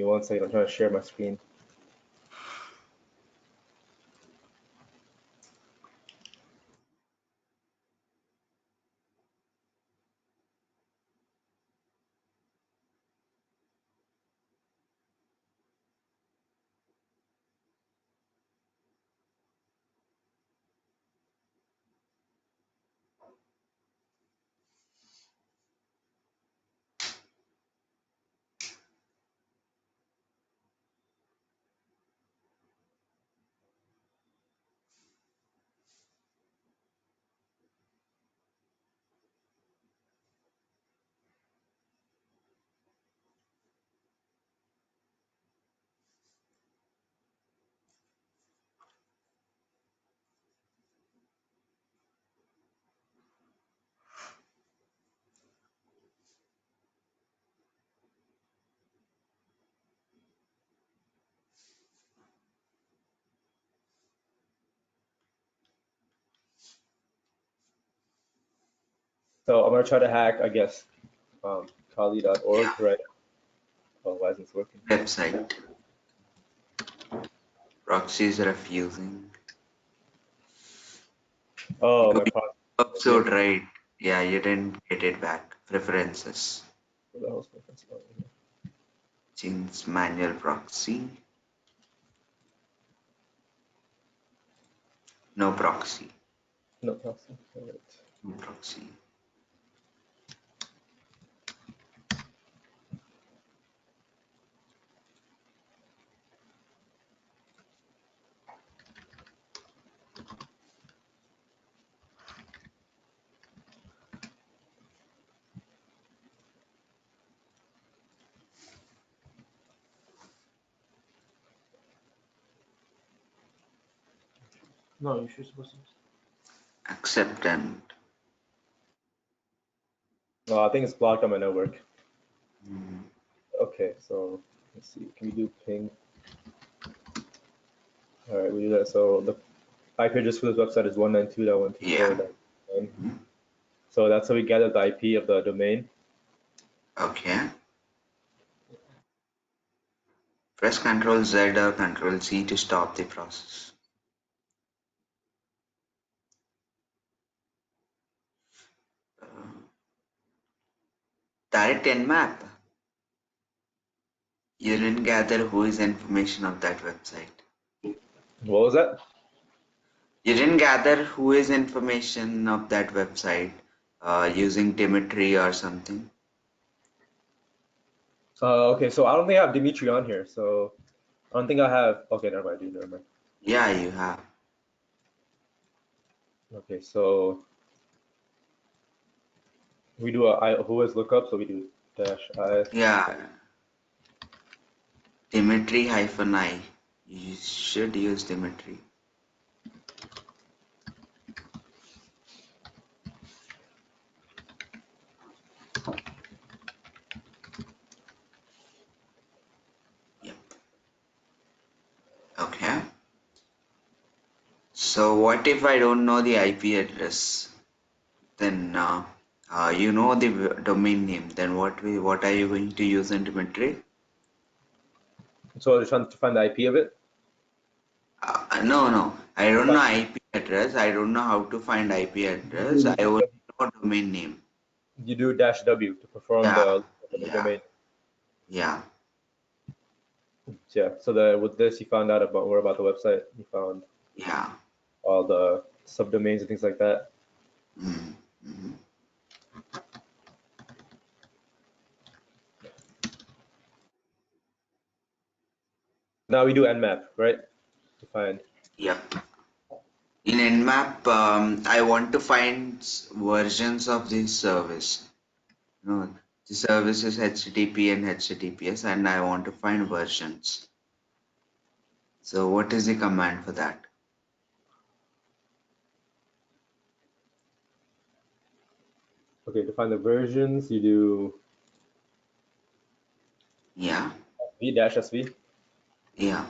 me 1 second. I'm trying to share my screen. So I'm gonna try to hack, I guess, Kali.org, Yeah. right? Oh, why isn't this working? Website. Proxies refusing. Oh, my You process. episode, right? Yeah, you didn't get it back. Preferences. What the hell's my process? Oh, yeah. Change manual proxy. No proxy. No process. All right. No proxy. No, you should supposed to. Accept and No, I think it's blocked on my network. mm, Okay, so let's see. Can we do ping? All right, we do that. So the IP address for this website is 192.124.1. Mhm. So that's how we gather the IP of the domain. Okay. Press Ctrl Z or Ctrl C to stop the process. Direct Nmap. You didn't gather who is information of that website. What was that? You didn't gather who is information of that website using Dimitri or something. Okay, so I don't think I have Dimitri on here. So I don't think I have. Okay, never mind. I do. Never mind. Yeah, you have. Okay, so we do a who is lookup. So we do -I. Yeah, Dimitri hyphen I. You should use Dimitri. Yep. Okay. So what if I don't know the IP address? Then you know the domain name. Then what are you going to use in Dimitri? So they're trying to find the IP of it. No. I don't know IP address. I don't know how to find IP address. I only know domain name. You do -W to perform Yeah, the yeah, domain. yeah, Yeah. So with this, you found out about more about the website. You found yeah. all the subdomains and things like that. Mm-hmm. Now we do Nmap, right? To find. Yep. In Nmap, I want to find versions of this service. No, the service is HTTP and HTTPS, and I want to find versions. So what is the command for that? Okay, to find the versions, you do Yeah, v-sv. yeah.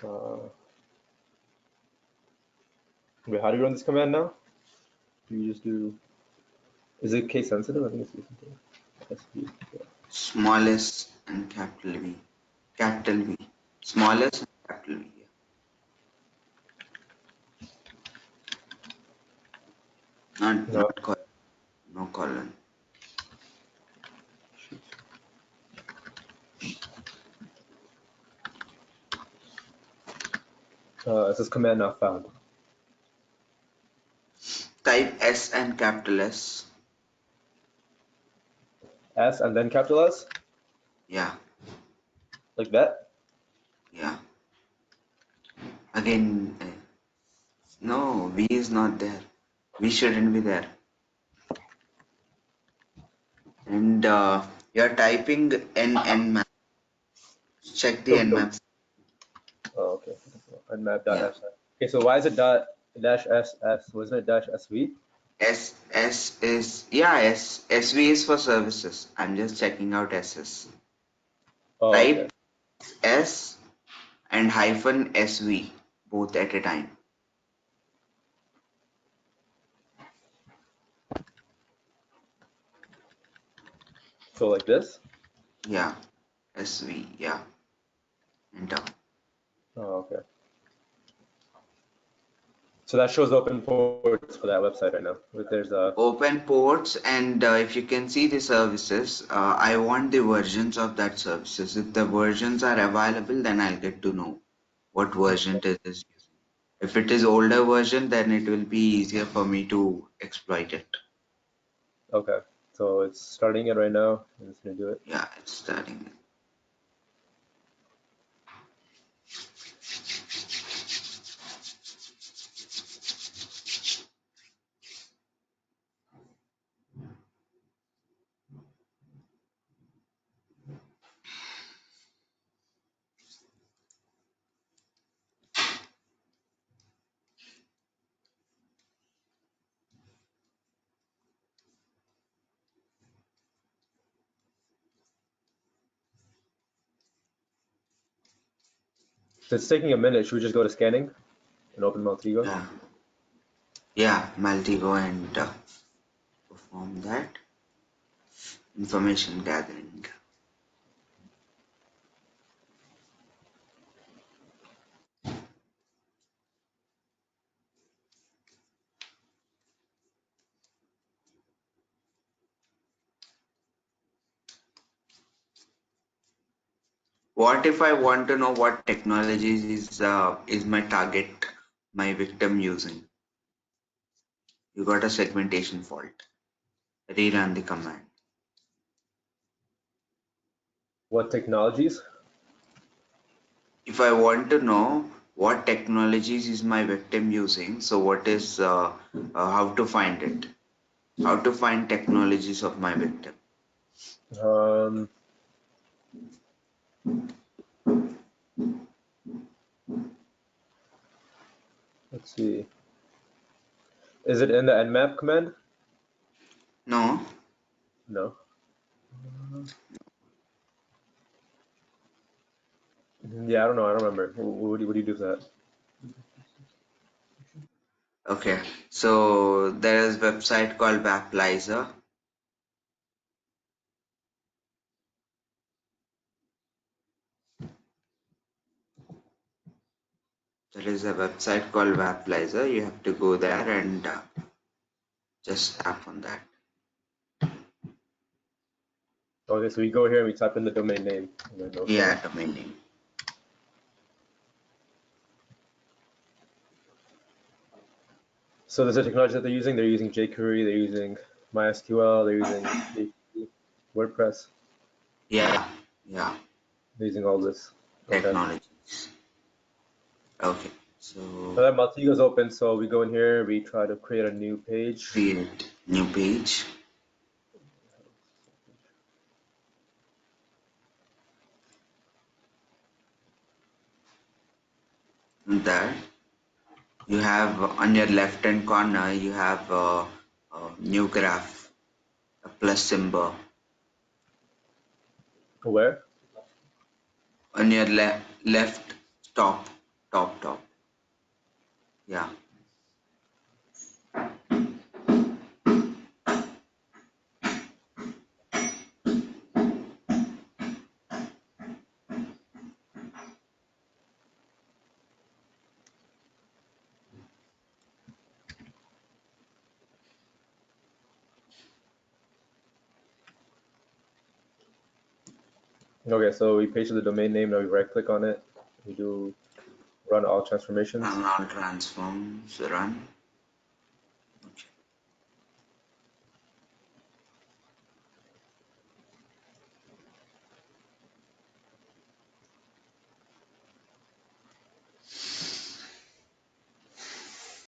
Uh, Wait, how do you run this command now? Do you just do? Is it case sensitive? I think it's case sensitive. SV, yeah. Smallest and capital V. Capital V. Smallest and capital V. Yeah. No. Not colon. No colon. It says command not found. Type S and capital S. S and then capital S? Yeah. Like that? Yeah. Again, no, V is not there. V shouldn't be there. And you're typing nmap. Check the No. nmap. Oh, okay. Yeah. Unmap.ss. Okay, so why is it dot dash SS? Wasn't it dash SV? S is, yeah, SV is for services. I'm just checking out SS. Oh, okay. Type S and hyphen SV both at a time. So like this? Yeah. SV. Yeah. Enter. Oh, okay. So that shows open ports for that website right now. There's a Open ports, and if you can see the services, I want the versions of that services. If the versions are available, then I'll get to know what version it is using. If it is older version, then it will be easier for me to exploit it. okay. So it's starting it right now. I'm just gonna do it. Yeah, it's starting. So it's taking a minute. Should we just go to scanning and open Maltego? Yeah, yeah, Maltego and perform that information gathering. What if I want to know what technologies is my target, my victim using? You got a segmentation fault. Rerun the command. What technologies? If I want to know what technologies is my victim using, so what is how to find it? How to find technologies of my victim? Um, let's see. Is it in the nmap command? No, No. Yeah, I don't know. I don't remember. What do you do for that? okay. So there is website called Vaplizer. There is a website called Vaplizer. You have to go there and just tap on that. Okay, so we go here and we type in the domain name. And then no Yeah, show. domain name. So there's a technology that they're using. They're using jQuery. They're using MySQL. They're using PHP, WordPress. Yeah, yeah. They're using all this. Okay. Technologies. Okay. So So that Maltego's open. So we go in here. We try to create a new page. create new page. There you have on your left hand corner you have a new graph, a plus symbol. Where? On your left top. Yeah. Okay, so we pasted the domain name, now we right click on it. We do run all transformations. Run all transforms, run.